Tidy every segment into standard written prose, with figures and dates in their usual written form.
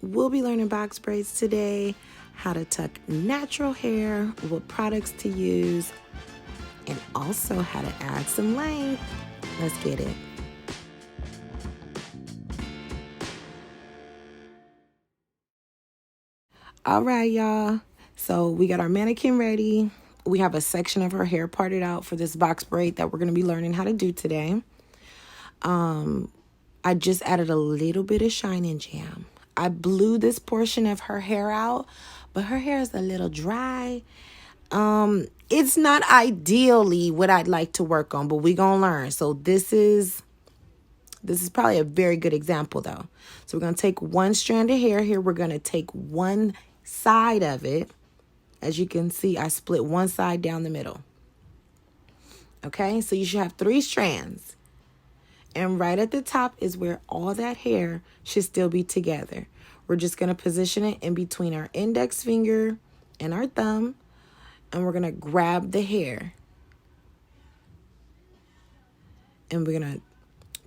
We'll be learning box braids today, how to tuck natural hair, what products to use, and also how to add some length. Let's get it. All right, y'all. So we got our mannequin ready. We have a section of her hair parted out for this box braid that we're going to be learning how to do today. I just added a little bit of Shine and Jam. I blew this portion of her hair out, but her hair is a little dry. It's not ideally what I'd like to work on, but we're going to learn. So this is probably a very good example though. So we're going to take one strand of hair here. We're going to take one side of it. As you can see, I split one side down the middle. Okay, so you should have 3 strands. And right at the top is where all that hair should still be together. We're just going to position it in between our index finger and our thumb. And we're going to grab the hair. And we're going to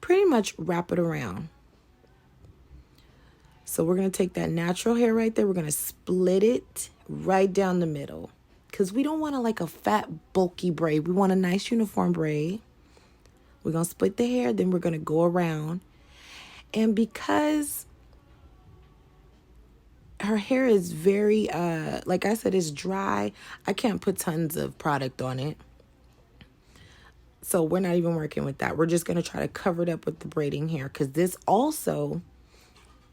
pretty much wrap it around. So we're going to take that natural hair right there. We're going to split it right down the middle. Because we don't want like a fat, bulky braid. We want a nice uniform braid. We're going to split the hair. Then we're going to go around. And because her hair is very, like I said, it's dry, I can't put tons of product on it. So we're not even working with that. We're just going to try to cover it up with the braiding hair. Because this also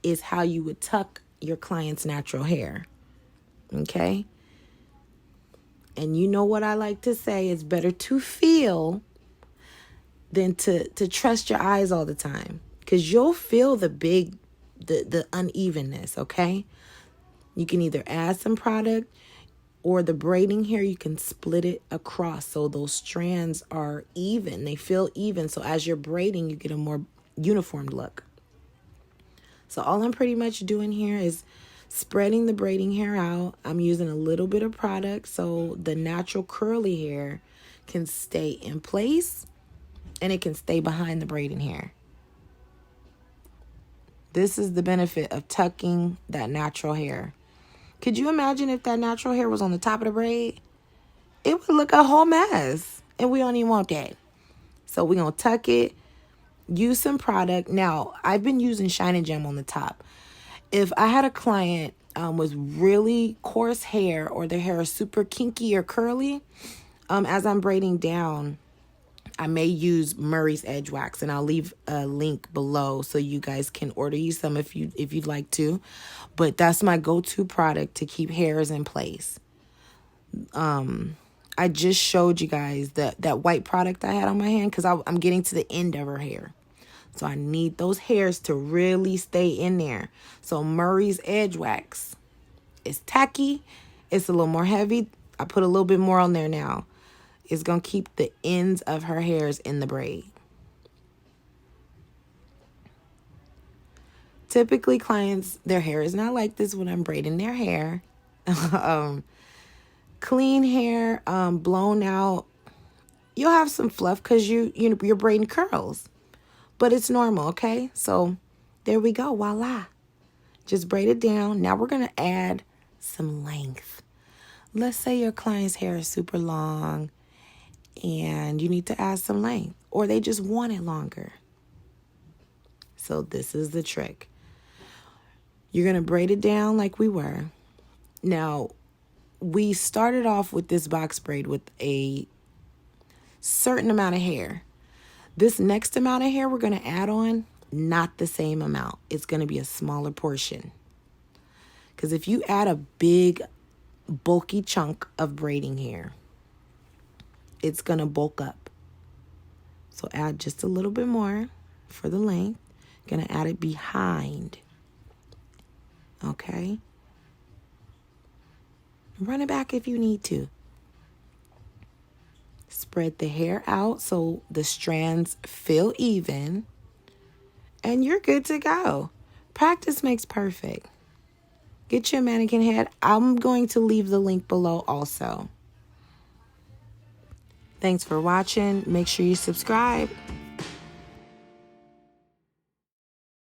is how you would tuck your client's natural hair. Okay? And you know what I like to say, it's better to feel than to trust your eyes all the time. Because you'll feel the unevenness, okay? You can either add some product or the braiding hair, you can split it across so those strands are even. They feel even. So as you're braiding, you get a more uniformed look. So all I'm pretty much doing here is spreading the braiding hair out. I'm using a little bit of product so the natural curly hair can stay in place and it can stay behind the braiding hair. This is the benefit of tucking that natural hair. Could you imagine if that natural hair was on the top of the braid? It would look a whole mess, and we don't even want that. So we're going to tuck it. Use some product. Now, I've been using Shine and Gem on the top. If I had a client with really coarse hair or their hair is super kinky or curly, as I'm braiding down, I may use Murray's Edge Wax, and I'll leave a link below so you guys can order you some if you'd like to. But that's my go-to product to keep hairs in place. I just showed you guys that white product I had on my hand because I'm getting to the end of her hair. So I need those hairs to really stay in there. So Murray's Edge Wax. It's tacky. It's a little more heavy. I put a little bit more on there now. It's going to keep the ends of her hairs in the braid. Typically, clients, their hair is not like this when I'm braiding their hair. Clean hair, blown out. You'll have some fluff because you're braiding curls. But it's normal, okay? So there we go. Voila. Just braid it down. Now we're going to add some length. Let's say your client's hair is super long and you need to add some length, or they just want it longer. So this is the trick. You're going to braid it down like we were. Now, we started off with this box braid with a certain amount of hair. This next amount of hair we're going to add on, not the same amount. It's going to be a smaller portion. Because if you add a big, bulky chunk of braiding hair, it's going to bulk up. So add just a little bit more for the length. Going to add it behind. Okay? Run it back if you need to. Spread the hair out so the strands feel even. And you're good to go. Practice makes perfect. Get your mannequin head. I'm going to leave the link below also. Thanks for watching. Make sure you subscribe.